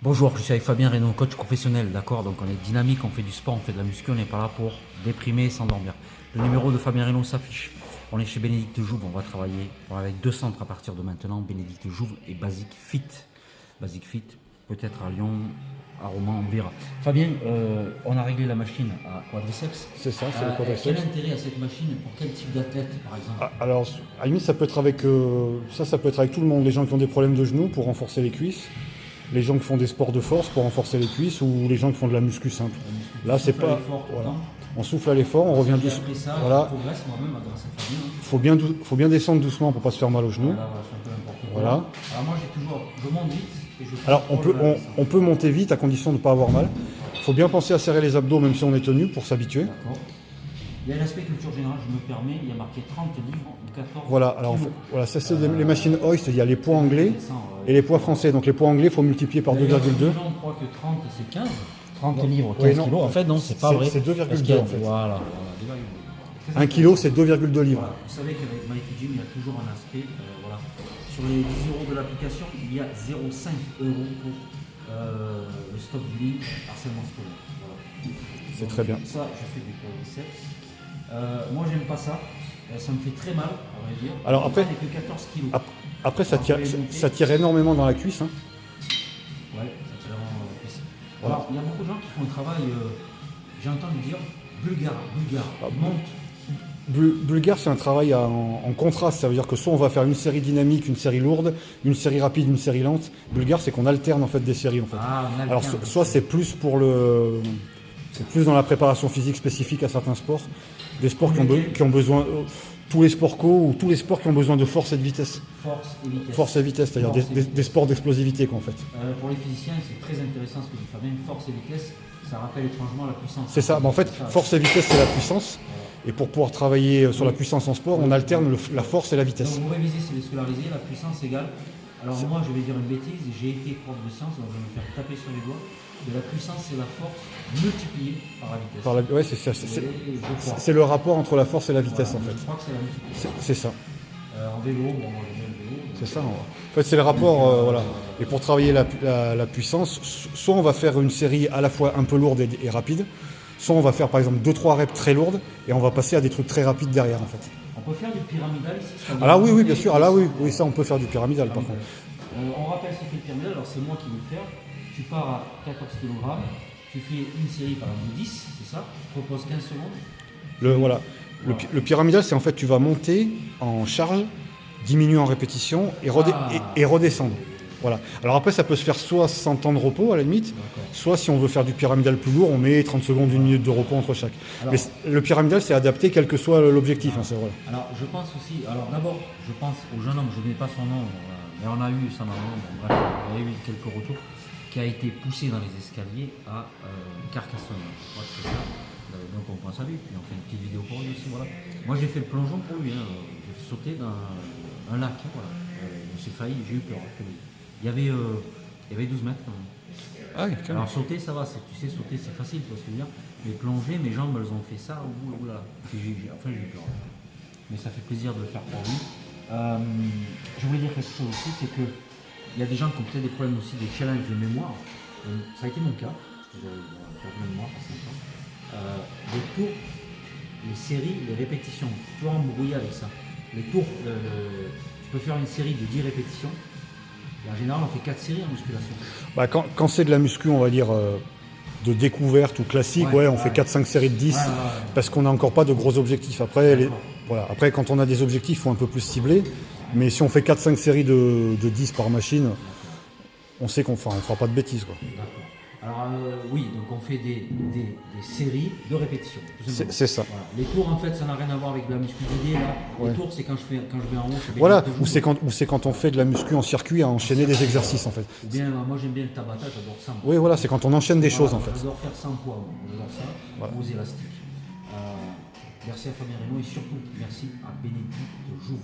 Bonjour, je suis avec Fabien Reynaud, coach professionnel, d'accord? Donc on est dynamique, on fait du sport, on fait de la muscu, on n'est pas là pour déprimer et s'endormir. Le numéro de Fabien Reynaud s'affiche. On est chez Bénédicte Jouve, on va travailler avec 2 centres à partir de maintenant, Bénédicte Jouve et Basic Fit. Basic Fit, peut-être à Lyon, à Romans, on verra. Fabien, on a réglé la machine à quadriceps. C'est ça, c'est le quadriceps. Quel intérêt à cette machine pour quel type d'athlète, par exemple? Alors, à la limite, ça peut être avec ça peut être avec tout le monde. Les gens qui ont des problèmes de genoux pour renforcer les cuisses, les gens qui font des sports de force pour renforcer les cuisses, ou les gens qui font de la muscu simple. Là, c'est pas. Voilà. On souffle à l'effort, on revient doucement. Voilà. Faut bien descendre doucement pour pas se faire mal aux genoux. Voilà. Alors moi, je monte vite. Alors on peut monter vite à condition de ne pas avoir mal. Il faut bien penser à serrer les abdos même si on est tenu pour s'habituer. Il y a l'aspect culture générale, je me permets, il y a marqué 30 livres ou 14 Voilà, alors voilà, ça c'est les machines Hoist, il y a les poids anglais et les poids français. Donc les poids anglais, il faut multiplier par 2,2. On croit que 30 c'est 15. 30 livres, 15 kilos. En fait, non, c'est pas vrai. C'est 2,2 en fait. Voilà. 1 kilo, c'est 2,2 livres. Voilà. Vous savez qu'avec MyFitGym, il y a toujours un aspect. Voilà. Sur les 10 € de l'application, il y a 0,5 € pour le stop bullying, harcèlement scolaire. Voilà. C'est très bien. Ça, je fais des quadriceps. Moi, j'aime pas ça. Ça me fait très mal, à vrai dire. Alors après, que 14 kilos. Après ça tire énormément dans la cuisse. Hein. Ouais, ça tire énormément dans la cuisse. Voilà. Alors, il y a beaucoup de gens qui font un travail, j'ai entendu dire, bulgare, monte. Bulgare, c'est un travail en contraste. Ça veut dire que soit on va faire une série dynamique, une série lourde, une série rapide, une série lente. Bulgare, c'est qu'on alterne en fait des séries en fait. Alors soit c'est plus c'est plus dans la préparation physique spécifique à certains sports, des sports qui ont besoin, tous les sports co ou tous les sports qui ont besoin de force et de vitesse. Force et vitesse, c'est-à-dire des sports d'explosivité quoi en fait. Pour les physiciens, c'est très intéressant ce que dit Fabien. Force et vitesse, ça rappelle étrangement la puissance. C'est ça. En fait, force et vitesse, c'est la puissance. Et pour pouvoir travailler sur la puissance en sport, on alterne la force et la vitesse. Donc vous révisez, c'est les scolariser, la puissance égale. Alors moi, je vais dire une bêtise, j'ai été prof de sciences, donc je vais me faire taper sur les doigts. De la puissance, c'est la force multipliée par la vitesse. Ouais, c'est ça. C'est le rapport entre la force et la vitesse en fait. Je crois que c'est la multiplication. C'est ça. En vélo, moi j'aime bien le vélo. C'est ça. En fait, c'est le rapport, voilà. Et pour travailler la puissance, soit on va faire une série à la fois un peu lourde et rapide, soit on va faire par exemple 2-3 reps très lourdes et on va passer à des trucs très rapides derrière en fait. On peut faire du pyramidal ici? Ah là oui, bien sûr. Ah là oui, ça on peut faire du pyramidal par contre. On rappelle ce qu'est le pyramidal, alors c'est moi qui vais le faire. Tu pars à 14 kg, tu fais une série par exemple de 10, c'est ça? Tu te reposes 15 secondes. Le pyramidal, c'est en fait tu vas monter en charge, diminuer en répétition et redescendre. Voilà. Alors après, ça peut se faire soit sans temps de repos à la limite, soit si on veut faire du pyramidal plus lourd, on met 30 secondes, 1 minute de repos entre chaque. Alors, mais le pyramidal, c'est adapté quel que soit l'objectif. C'est vrai. Alors je pense aussi, d'abord, je pense au jeune homme, je ne connais pas son nom, mais on a eu son nom, bref, on a eu quelques retours, qui a été poussé dans les escaliers à Carcassonne. Je crois que c'est ça. Donc on pense à lui, puis on fait une petite vidéo pour lui aussi. Voilà. Moi j'ai fait le plongeon pour lui, j'ai sauté dans un lac, voilà. J'ai failli, j'ai eu peur. Il y avait 12 mètres quand même. Ah oui, alors sauter ça va, tu sais sauter c'est facile, tu vois ce que je veux dire. Mais plonger, mes jambes elles ont fait ça, oula. J'ai eu peur. Mais ça fait plaisir de le faire pour lui. Je voulais dire quelque chose aussi, c'est que il y a des gens qui ont peut-être des problèmes aussi, des challenges de mémoire. Ça a été mon cas, j'avais perdu de mémoire à 5 ans. Les tours, les séries, les répétitions, tu dois embrouiller avec ça. Les tours, tu peux faire une série de 10 répétitions. Et en général, on fait 4 séries en musculation. Quand c'est de la muscu, on va dire de découverte ou classique, on fait 4-5 séries de 10 parce qu'on n'a encore pas de gros objectifs. Après, Après, quand on a des objectifs, il faut un peu plus cibler. Mais si on fait 4-5 séries de 10 par machine, on sait qu'on ne fera pas de bêtises. Quoi. Alors oui, donc on fait des séries de répétitions. C'est ça. Voilà. Les tours, en fait, ça n'a rien à voir avec la muscu d'idée. Les tours, c'est quand je vais en haut. Voilà, ou c'est quand on fait de la muscu en circuit à enchaîner des exercices en fait. Bien, moi j'aime bien le tabata, j'adore ça. Oui, voilà, c'est quand on enchaîne des choses en fait. J'adore faire sans poids, j'adore ça, aux élastiques. Merci à Fabien Reynaud et surtout merci à Bénédicte Jouve.